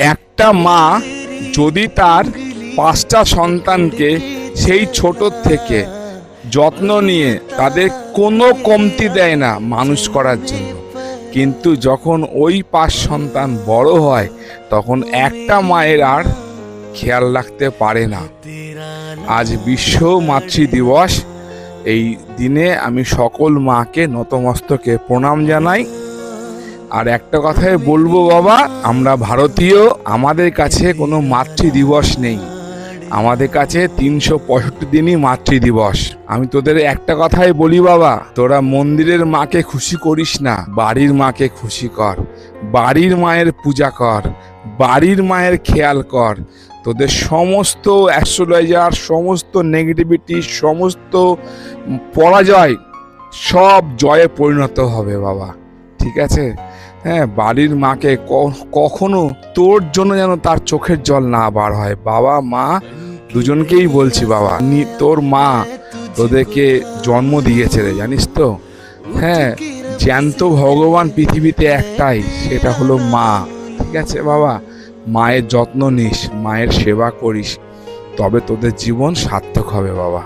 একটা মা যদি তার 5টা সন্তানকে সেই ছোট থেকে যত্ন নিয়ে তাদের কোনো কমতি দেয় না মানুষ করার জন্য, কিন্তু যখন ওই 5 সন্তান বড় হয় তখন একটা মায়ের আর খেয়াল রাখতে পারে না। আজ বিশ্ব মাতৃ দিবস। এই দিনে আমি সকল মাকে নতমস্তকে প্রণাম জানাই। আর একটা কথাই বলবো বাবা, আমরা ভারতীয়, আমাদের কাছে কোনো মাতৃ দিবস নেই। আমাদের কাছে 365 দিনই মাতৃ দিবস। আমি তোদের একটা কথাই বলি বাবা, তোরা মন্দিরের মাকে খুশি করিস না, বাড়ির মাকে খুশি কর, বাড়ির মায়ের পূজা কর, বাড়ির মায়ের খেয়াল কর। তোদের সমস্ত অ্যাস্ট্রোলজার, সমস্ত নেগেটিভিটি, সমস্ত পরাজয় সব জয়ে পরিণত হবে বাবা, ঠিক আছে? হ্যাঁ, বাড়ির মাকে কখনো তোর জন্য যেন তার চোখের জল না বার হয়। বাবা মা দুজনকেই বলছি বাবা, তোর মা তোদেরকে জন্ম দিয়েছে রে, জানিস তো? হ্যাঁ, জ্যান্ত ভগবান পৃথিবীতে একটাই, সেটা হলো মা, ঠিক আছে বাবা? মায়ের যত্ন নিস, মায়ের সেবা করিস, তবে তোদের জীবন সার্থক হবে বাবা।